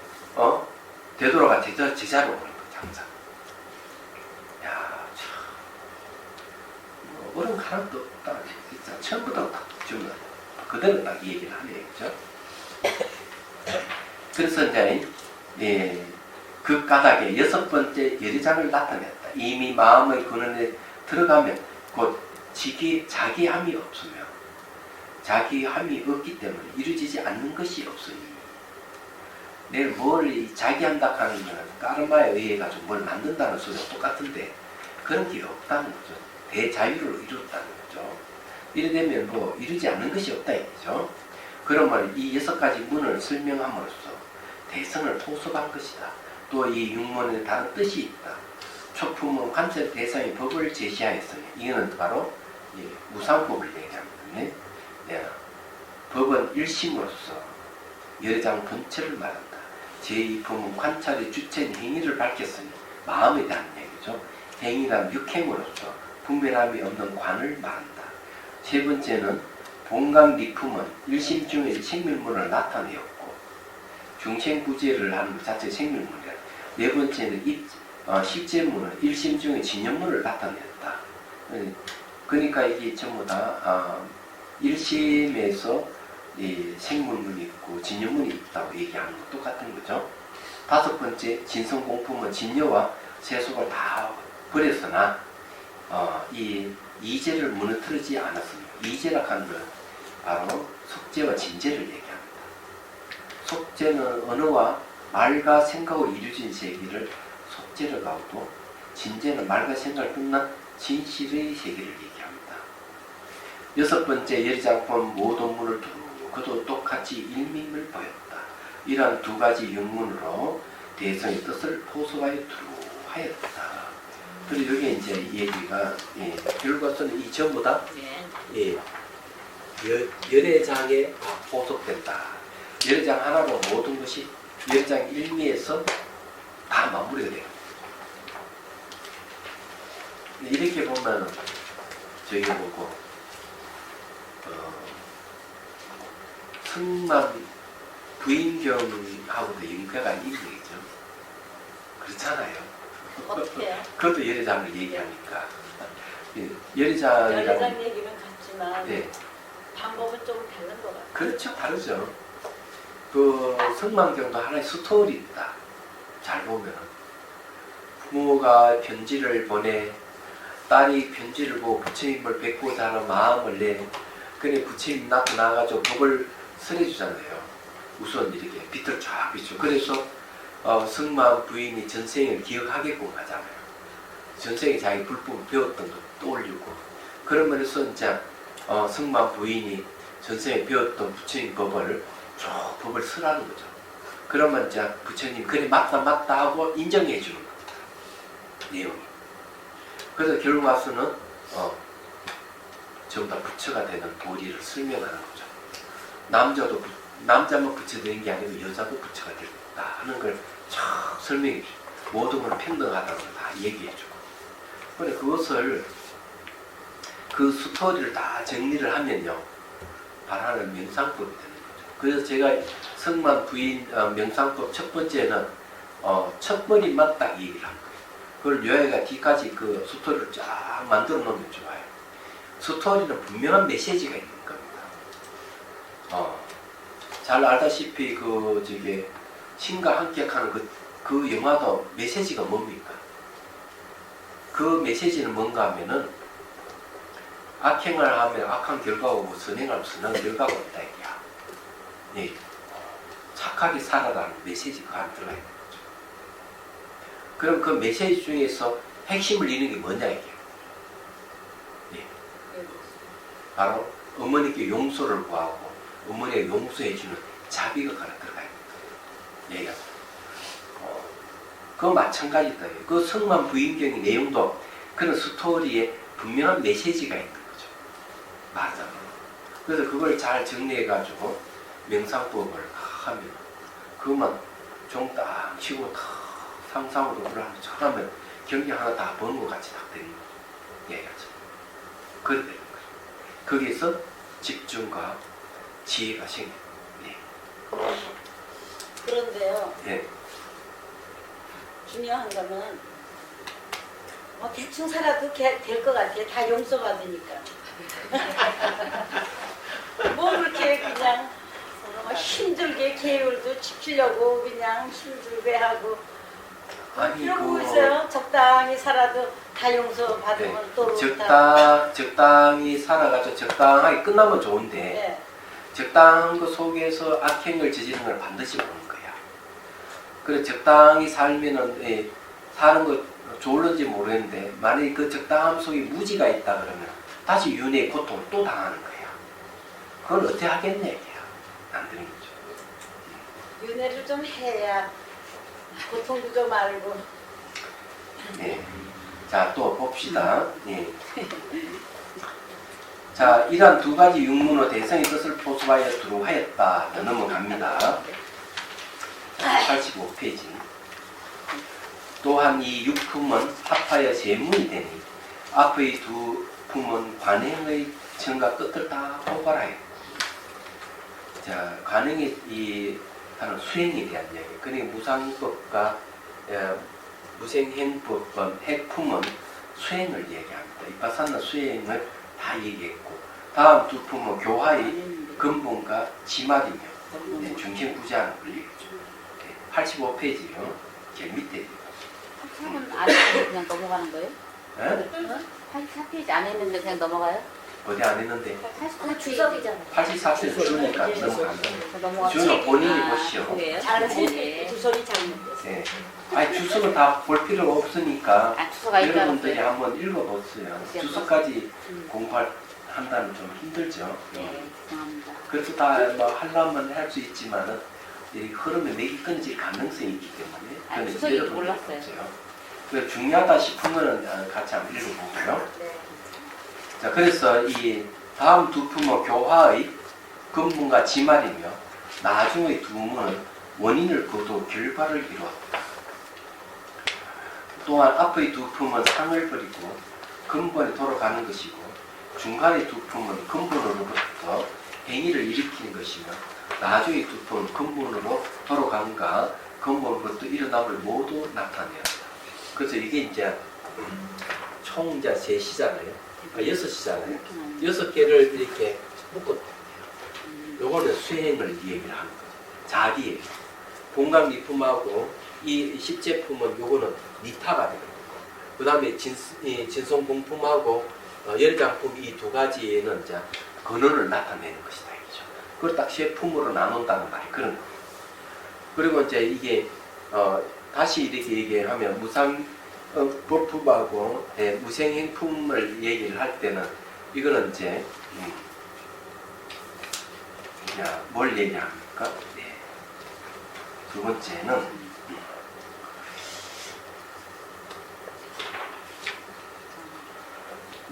되돌아가 제자로 오는 거예요. 항상. 야, 참 어려운 거 하나도 없다. 진짜 처음부터 딱 주면 그대로 딱 얘기를 하네요. 그죠? 그래서 이제 그 까닭에 6번째 열의장을 나타냈다. 이미 마음의 근원에 들어가면 곧 자기함이 없으며 자기함이 없기 때문에 이루어지지 않는 것이 없으니 내가 뭘 자기한다 하는 거는 까르마에 의해 가지고 뭘 만든다는 소리가 똑같은데 그런 게 없다는 거죠. 대자유를 이뤘다는 거죠. 이래 되면 뭐 이루지 않는 것이 없다 이거죠. 그러면 이 6가지 문을 설명함으로써 대성을 포섭한 것이다. 또 이 육문에 다른 뜻이 있다. 초품은 관찰 대상의 법을 제시하였으니 이거는 바로 무상법을 얘기합니다. 법은 일심으로써 열의장 본체를 말한다. 제2품은 관찰의 주체인 행위를 밝혔으니 마음에 대한 얘기죠. 행위란 육행으로서 분별함이 없는 관을 말한다. 세 번째는 본강리품은 일심 중에 생멸문을 나타내었고 중생구제를 하는 것 자체 생멸문이다. 네 번째는 실제문은 일심 중에 진념문을 나타냈다. 그러니까 이게 전부 다 일심에서 생문문이 있고 진념문이 있다고 얘기하는 것 똑같은 거죠. 다섯 번째 진성공품은 진여와 세속을 다 버렸으나 이 이제를 무너뜨리지 않았으며 이제라 하는 건 바로 속죄와 진제를 얘기합니다. 속죄는 언어와 말과 생각으로 이루어진 세계를 속죄를 가고 진제는 말과 생각을 끝난 진실의 세계를 얘기합니다. 여섯 번째 열의장품 모동문을 두고 그도 똑같이 일밈을 보였다. 이러한 두 가지 육문으로 대성의 뜻을 포섭하여 두루하였다. 그리고 여기 이제 얘기가 결과서는 이 전부 다 열애장에 포섭된다. 열애장 하나로 모든 것이 열애장 일미에서 다 마무리가 돼요. 이렇게 보면 저희가 보고 승만 부인경하고도 연계가 있는 거죠. 그렇잖아요. 어떻게 해요? 그것도 열애장을 얘기하니까 열애장이라는 열애장 얘기는 같지만 네. 방법은 좀 다른 것 같아요. 그렇죠. 다르죠. 그 성만경도 하나의 스토리 있다. 잘 보면 부모가 편지를 보내 딸이 편지를 보고 부처님을 뵙고자 하는 마음을 내. 그래 부처님 나타나가지고 법을 설해주잖아요. 우선 이렇게 빛을 쫙 비추고. 그래서 승만 부인이 전생을 기억하게끔 하잖아요. 전생에 자기 불법을 배웠던 거 떠올리고. 그러면서 이제 승만 부인이 전생에 배웠던 부처님 법을 쭉 법을 설하는 거죠. 그러면 이제 부처님 그래 맞다 하고 인정해 주는 거예요. 내용이. 그래서 결국 와서는 전부 다 부처가 되는 도리를 설명하는 거죠. 남자만 부처 되는 게 아니고 여자도 부처가 되겠다 하는 걸 쫙 설명해 주고 모든 걸 평등하다는 걸 다 얘기해 주고. 그런데 그것을 그 스토리를 다 정리를 하면요 바라는 명상법이 되는 거죠. 그래서 제가 승만 부인 명상법 첫 번째는 첫머리만 딱 얘기를 한 거예요. 그걸 여기가 뒤까지 그 스토리를 쫙 만들어 놓으면 좋아요. 스토리는 분명한 메시지가 있는 겁니다. 잘 알다시피 신과 합격하는 그 영화도 메시지가 뭡니까? 그 메시지는 뭔가 하면은 악행을 하면 악한 결과가 오고 선행하면 선한 결과가 없다 이게야. 네. 착하게 살아라는 메시지가 그 안에 들어가 있는 거죠. 그럼 그 메시지 중에서 핵심을 이루는 게 뭐냐 이게? 네. 바로 어머니께 용서를 구하고 어머니가 용서해주는 자비가 하나 들어가 있는 거예요. 그거 마찬가지다. 그 성만 부인경의 내용도 그런 스토리에 분명한 메시지가 있는 거죠. 말하자면. 그래서 그걸 잘 정리해가지고 명상법을 하면 그것만 종 딱 치고 탁 상상으로 불안을 척하면 경기 하나 다 보는 것 같이 딱 되는 얘기하죠. 그래 되는 거예요. 거기서 집중과 지혜가 생겨요. 네. 그런데요. 네. 중요한 거는 대충 살아도 될 것 같아. 다 용서받으니까. 뭐 그렇게 그냥 힘들게 계율도 지키려고 그냥 힘들게 하고 이러고 있어요. 적당히 살아도 다 용서받으면 네. 또 적당히 살아가지고 적당하게 끝나면 좋은데 네. 적당한 것 속에서 악행을 저지르는 걸 반드시 보는 거야. 그래 적당히 살면은 사는 거 좋을는지 모르겠는데 만약에 그 적당함 속에 무지가 있다 그러면 다시 윤회의 고통을 또 당하는 거야. 그걸 어떻게 하겠냐 이게야. 안 되는 거죠. 윤회를 좀 해야 고통도 좀 알고. 네. 자, 또 봅시다. 네. 자, 이러한 두 가지 육문의 대성의 뜻을 포섭하여 두루하였다. 넘어갑니다. 85페이지. 또한 이 육품은 합하여 제문이 되니 앞의 두 품은 관행의 처음과 끝을 다 포괄하여. 자, 관행이 하는 수행에 대한 이야기. 그러니까 무상법과 무생행법은 핵품은 수행을 얘기합니다. 이파사나 수행을 다 얘기했고 다음 두 품은 교화의 근본과 지말이며 중심구제하는 걸 얘기했죠. 85페이지요. 제일 밑에. 84은 안 했는데 그냥 넘어가는 거예요? 네? 84페이지 안 했는데 그냥 넘어가요? 어디 안 했는데 84페이지 주석이잖아. 84페이지 주니까 넘어간다. 넘어가는 주는 본인이 보시오. 그래요? 잘못했어. 주석이 잘못됐어. 네. 아니 주석은 다 볼 필요가 없으니까 아, 주소가 있다 여러분들이 그랬어요? 한번 읽어보세요. 네. 주석까지 공부한다는 좀 힘들죠. 네, 죄송합니다. 그래서 다 뭐 하려면 할 수 있지만은 이 흐름에 맥이 끊어질 가능성이 있기 때문에 아, 그건 주석이 여러분들이 몰랐어요. 보세요. 그래서 중요하다 싶은 거는 같이 한번 읽어보고요. 네. 자, 그래서 이 다음 두 품은 교화의 근본과 지말이며 나중의 두 문은 원인을 거두 결과를 이루었다. 또한 앞의 두 품은 상을 버리고 근본에 돌아가는 것이고 중간의 두 품은 근본으로부터 행위를 일으키는 것이며 나중의 두 품은 근본으로 돌아간가 근본으로부터 일어남을 모두 나타내었다. 그래서 이게 이제 총 이제 3시잖아요. 그러니까 6시잖아요. 6개를 이렇게 묶었다. 요거는 수행을 얘기를 하는 거죠. 자기예요. 본강미품하고 이 십제품은 요거는 니타가 되는 거고 그 다음에 진손공품하고 열장품 이 두 가지에는 이제 근원을 나타내는 것이다. 이죠. 그걸 딱 셰품으로 나눈다는 말이 그런 거. 그리고 이제 이게 다시 이렇게 얘기하면 무상법품하고 무생행품을 얘기를 할 때는 이거는 이제 뭘 얘기합니까? 네. 두 번째는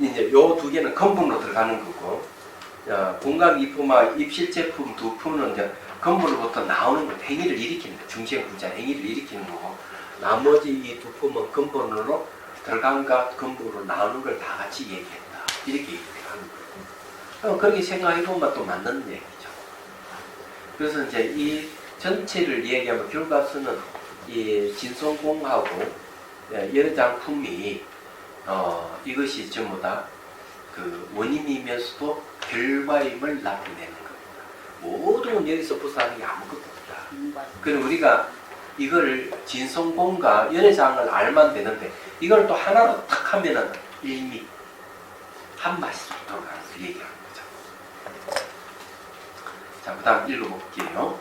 이제 요 두 개는 근본으로 들어가는 거고, 공강이품과 입실제품 두 품은 이제 근본으로부터 나오는 거, 행위를 일으키는 거, 중시행부자 행위를 일으키는 거고, 나머지 이 두 품은 근본으로 들어간과 근본으로 나오는 걸 다 같이 얘기했다. 이렇게 얘기하는 거예요. 그렇게 생각해보면 또 맞는 얘기죠. 그래서 이제 이 전체를 얘기하면 결과서는 이 진손공하고 열장품이 이것이 전부 다 그 원인이면서도 결과임을 나타내는 겁니다. 모든 여기서 부사하는 게 아무것도 없다. 그럼 우리가 이걸 진손공과 열애장을 알면 되는데 이걸 또 하나로 탁 하면은 일미 한 맛이 돌아가서 얘기하는 거죠. 자, 그 다음 읽어볼게요.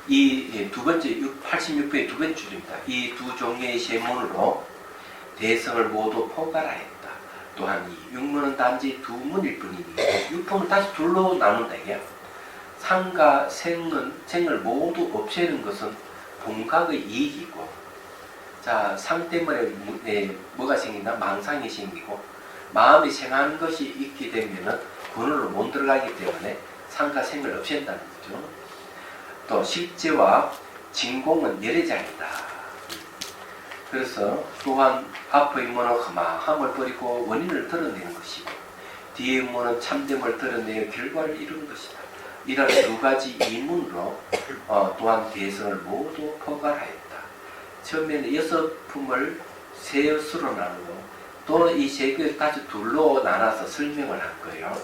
이 두 번째 86페이지 두 번째 줄입니다. 이 두 종류의 세문으로 대성을 모두 포괄하였다. 또한 이 육문은 단지 두 문일 뿐이니 육품을 다시 둘로 나눈다. 이게 상과 생을 모두 없애는 것은 본각의 이익이고, 자, 상 때문에 뭐가 생긴다? 망상이 생기고, 마음이 생하는 것이 있게 되면은 근원으로 못 들어가기 때문에 상과 생을 없앤다는 거죠. 또 실제와 진공은 열애장이다. 그래서 또한 앞의 문은 험함을 버리고 원인을 드러내는 것이고, 뒤의 문은 참됨을 드러내어 결과를 이루는 것이다. 이런 두 가지 이문으로 또한 대성을 모두 포괄하였다. 처음에는 6품을 셋으로 나누고 또 이 세 개를 다시 둘로 나눠서 설명을 한 거예요.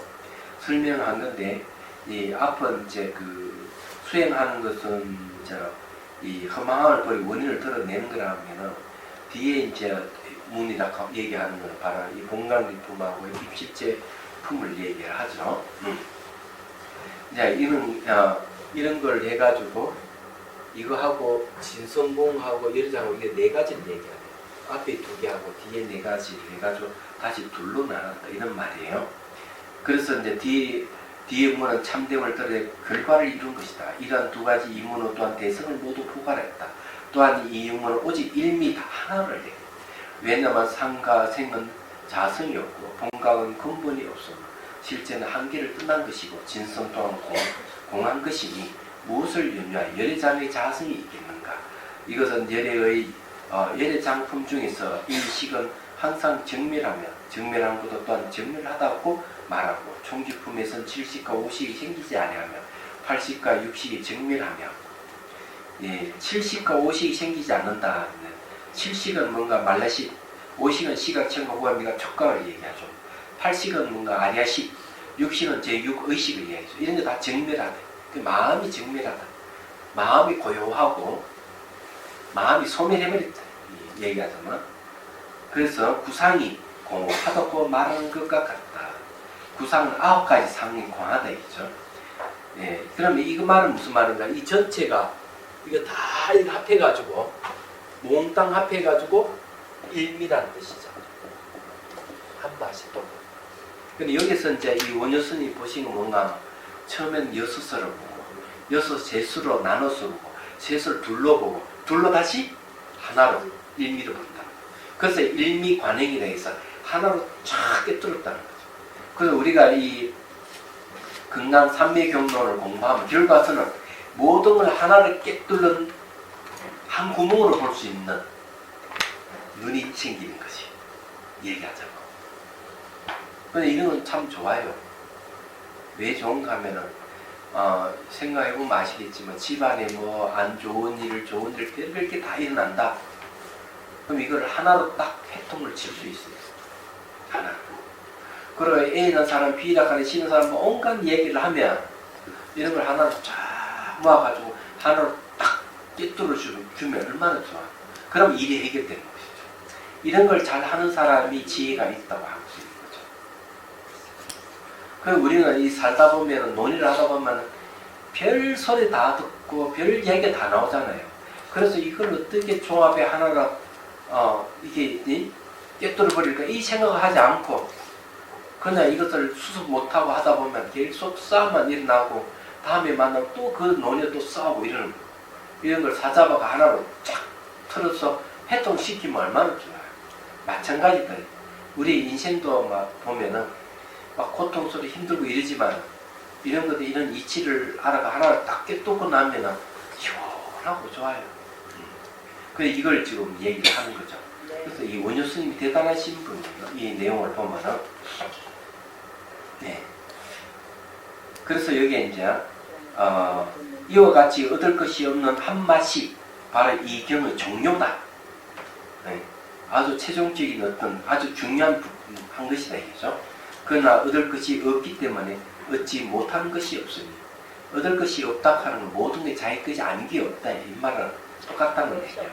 설명을 한 건데, 이 앞은 이제 그 수행하는 것은 이 험함을 버리고 원인을 드러내는 거라면은 뒤에 이제 문이라 얘기하는 건 바로 이 본강리품하고 입실제 품을 얘기를 하죠. 이제 이런 걸 해가지고 이거하고 진성공하고 열장하고 이게 네 가지를 얘기하네요. 앞에 두 개하고 뒤에 네 가지를 해가지고 다시 둘로 나눴다 이런 말이에요. 그래서 이제 뒤에 문은 참됨을 들여 결과를 이룬 것이다. 이러한 두 가지 이문으로 또한 대성을 모두 포괄했다. 또한 이 육문은 오직 일미 다 하나를 해. 왜냐하면 상과 생은 자성이 없고 본각은 근본이 없으므로 실제는 한계를 끝난 것이고 진성 또한 공한 것이니 무엇을 연유하여 열애장의 자성이 있겠는가. 이것은 열애장품 중에서 이 식은 항상 정멸한 것도 또한 정멸하다고 말하고, 총지품에선 7식과 5식이 생기지 아니하며 8식과 6식이 정멸하며, 7식과 5식이 생기지 않는다. 7식은 뭔가 말라식, 5식은 시각, 청각, 후각, 미각, 촉각을 얘기하죠. 8식은 뭔가 아리아식, 6식은 제6의식을 얘기하죠. 이런 게 다 정멸하다. 마음이 정멸하다. 마음이 고요하고 마음이 소멸해버렸다. 얘기하자면. 그래서 구상이 공하다고 말하는 것과 같다. 구상은 9가지 상이 공하다 이죠. 그러면 이거 말은 무슨 말인가? 이 전체가 이거 다 합해가지고 몽땅 합해가지고 일미라는 뜻이죠. 한 맛이 또. 근데 여기서 이제 이 원효스님 보시는 뭔가 처음엔 6수를 보고 6세수로 나눠서 보고 셋을 둘로 보고 둘로 다시 하나로 일미로 본다. 그래서 일미 관행이라 해서 하나로 쫙 깨뚫었다는 거죠. 그래서 우리가 이 금강 삼매경론을 공부하면 결과서는 모든 걸 하나를 깨뚫는 한 구멍으로 볼 수 있는 눈이 생기는 것이 얘기하자고. 근데 이런 건 참 좋아요. 왜 좋은가 하면은 생각해보면 아시겠지만 집안에 뭐 안 좋은 일, 좋은 일 별별 게 다 일어난다. 그럼 이걸 하나로 딱 해통을 칠 수 있어요. 하나. 그리고 A 있는 사람, B라 하는 C 있는 사람 뭐 온갖 얘기를 하면 이런 걸 하나로 쫙 모아가지고 하나로 딱 꿰뚫어 주면 얼마나 좋아. 그럼 일이 해결되는 것이죠. 이런 걸 잘 하는 사람이 지혜가 있다고 할 수 있는 거죠. 그 우리는 이 살다 보면 논의를 하다 보면 별 소리 다 듣고 별 얘기 다 나오잖아요. 그래서 이걸 어떻게 종합에 하나로 이게 깨뜨려 버릴까 이 생각을 하지 않고 그냥 이것을 수습 못하고 하다 보면 계속 싸움만 일어나고 다음에 만나면 또 그 논의에 또 싸우고 이런 걸 사잡아가 하나로 쫙 틀어서 해통시키면 얼마나 좋아요. 마찬가지다. 우리 인생도 막 보면은 막 고통스럽고 힘들고 이러지만 이런 것들 이런 이치를 알아가 하나를 딱 깨닫고 나면은 시원하고 좋아요. 그래서 이걸 지금 얘기를 하는 거죠. 네. 그래서 이 원효 스님이 대단하신 분이에요. 이 내용을 보면은 네. 그래서 여기에 이제 이와 같이 얻을 것이 없는 한 맛이 바로 이 경의 종료다. 네. 아주 최종적인 어떤 아주 중요한 한 것이다 이거죠. 그러나 얻을 것이 없기 때문에 얻지 못하는 것이 없으니 얻을 것이 없다 하는 건 모든 게 자기 것이 아닌 게 없다 이 말은 똑같다는 얘기예요.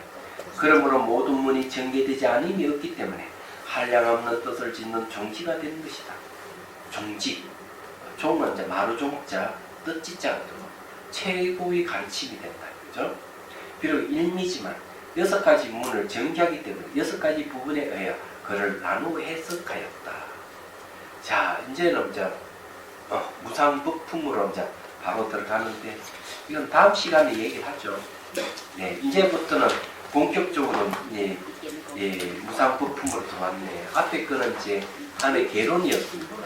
그러므로 모든 문이 전개되지 않음이 없기 때문에 한량없는 뜻을 짓는 종지가 되는 것이다. 종지. 종은 이제 마루종자, 뜻지자거든요. 최고의 가르침이 된다. 그죠? 비록 일미지만 6가지 문을 전개하기 때문에 6가지 부분에 의해 그를 나누어 해석하였다. 자, 이제는 이제 무상법품으로 이제 바로 들어가는데 이건 다음 시간에 얘기를 하죠. 네, 이제부터는 본격적으로 무상법품으로 들어왔네. 앞에 거는 이제 안에 개론이었습니다.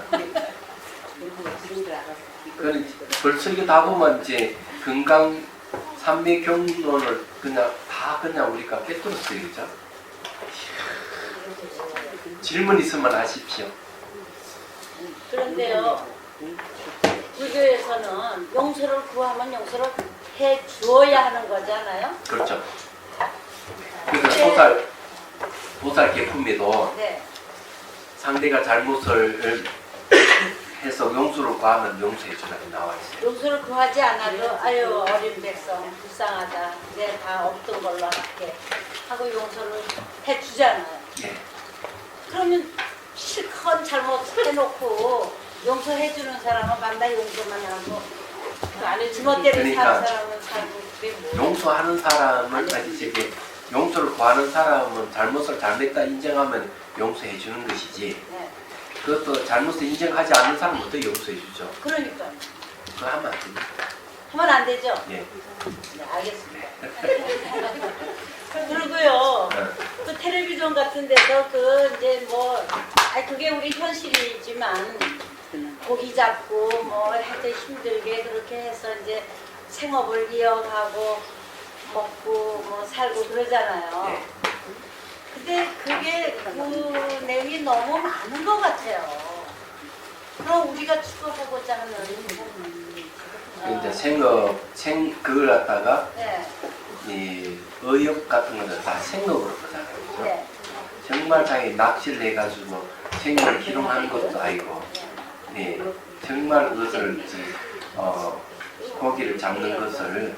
그건 벌써 이거 다 보면 이제 건강 삼매경론을 그냥 우리가 깨뜨렸어요, 그죠? 질문 있으면 하십시오. 그런데요, 불교에서는 용서를 구하면 용서를 해 주어야 하는 거잖아요. 그렇죠. 그래서 보살 계품에도 네. 상대가 잘못을 해서 용서를 구하면 용서해 주라고 나와 있어요. 용서를 구하지 않아도 아유 어린 백성 불쌍하다. 내 다 없던 걸로 할게 하고 용서를 해 주잖아요. 예. 그러면 실컷 잘못해놓고 용서해 주는 사람은 만나 용서만 하고 그 안에 지멋대로 그러니까 사는 사람은 살고 그게 뭐예요? 용서하는 사람은 저기 용서를 구하는 사람은 잘못을 잘못했다 인정하면 용서해 주는 것이지. 네. 그것도 잘못을 인정하지 않는 사람은 어떻게 용서해 주죠? 그러니까 그거 하면 안 됩니다. 하면 안 되죠? 예. 네, 알겠습니다. 그리고요, 네. 또 텔레비전 같은 데서 그게 우리 현실이지만 고기 잡고 하여튼 힘들게 그렇게 해서 이제 생업을 이어가고 먹고 살고 그러잖아요. 예. 근데 그게 그 내용이 너무 많은 것 같아요. 그럼 우리가 추구하고자 하는 이제 그걸 갖다가 네, 이 의욕 같은 거는 다 생업으로 보잖아요. 그죠? 네, 정말 자기 낚시를 해가지고 생업을 희롱하는 것도 아니고, 예, 정말 그것을 고기를 잡는 것을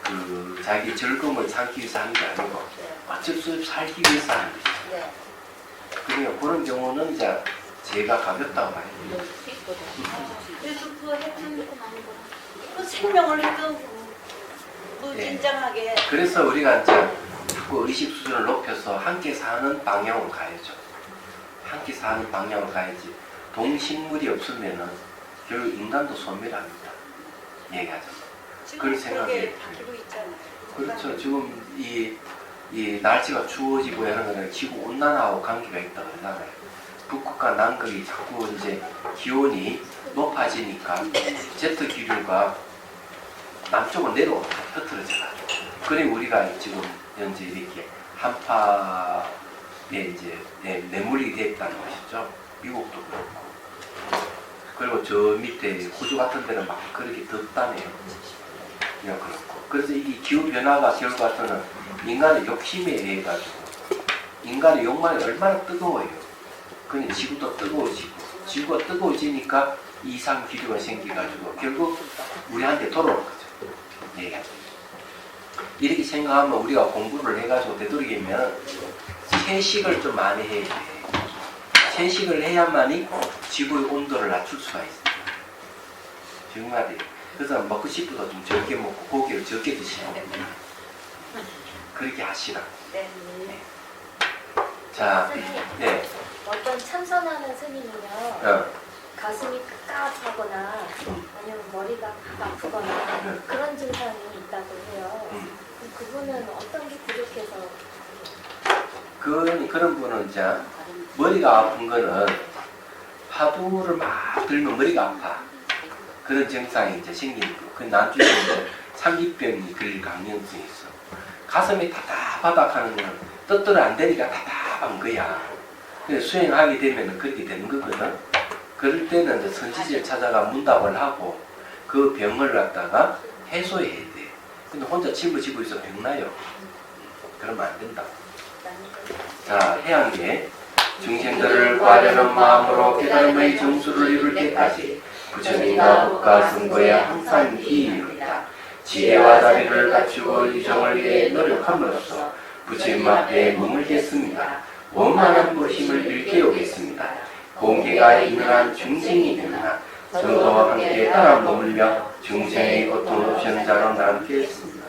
그 자기 즐거움을 삼기 위해서 하는 게 아니고 어쩔 수 없이 살기 위해서 하는 것이죠. 네. 그러니까 그런 경우는 이제 죄가 가볍다고 봐요. 그래서 그 생명을 해도 무진장하게 그래서 우리가 이제 자꾸 의식 수준을 높여서 함께 사는 방향으로 가야죠. 함께 사는 방향으로 가야지. 동식물이 없으면은 결국 인간도 소멸합니다. 얘기하죠. 그걸 지금 그렇게 생각해. 바뀌고 있잖아요. 그렇죠. 지금 이 날씨가 추워지고 하는 거는 지구 온난화하고 관계가 있다고 하잖아요. 북극과 남극이 자꾸 이제 기온이 높아지니까 제트 기류가 남쪽으로 내려오고 흐트러져요. 그래 우리가 지금 현재 이렇게 한파에 이제 내물이 됐다는 것이죠. 미국도 그렇고. 그리고 저 밑에 호주 같은 데는 막 그렇게 덥다네요. 그냥 그렇고. 그래서 이 기후 변화가 결과는 인간의 욕심에 의해 가지고 인간의 욕망이 얼마나 뜨거워요. 그러니 지구도 뜨거워지고 지구가 뜨거워지니까 이상 기류가 생겨가지고 결국 우리한테 돌아올 거죠. 예. 이렇게 생각하면 우리가 공부를 해가지고 되도록이면 채식을 좀 많이 해야 돼. 채식을 해야만이 지구의 온도를 낮출 수가 있습니다. 정말이에요. 그래서 먹고 싶어도 좀 적게 먹고 고기를 적게 드시라고. 그렇게 하시라. 네. 자, 스님, 네. 어떤 참선하는 스님은요, 가슴이 깝깝하거나 아니면 머리가 아프거나 그런 증상이 있다고 해요. 그분은 어떤 게 부족해서? 그런 분은 이제 머리가 아픈 거는 화두를 막 들면 머리가 아파. 그런 증상이 이제 생기는 거. 그 나중에 이제 상기병이 걸릴 가능성이 있어. 가슴이 다다바닥하는 건 뜻대로 안 되니까 답답한 거야. 그래서 수행하게 되면 그렇게 되는 거거든. 그럴 때는 이제 선지지를 찾아가 문답을 하고 그 병을 갖다가 해소해야 돼. 근데 혼자 짊어지고 있어 병나요. 그러면 안 된다. 자, 해양계 중생들을 과려는 마음으로 깨달음의 정수를 이룰 때까지 부처님과 법과 선거에 항상 기이루다. 지혜와 자비를 갖추고 유정을 위해 노력함으로써 부처님 앞에 머물겠습니다. 원만한 부심을 일깨우겠습니다. 공개가 인연한 중생이 되나 전도와 함께 따라 머물며 중생의 고통을 전자로 남겠습니다.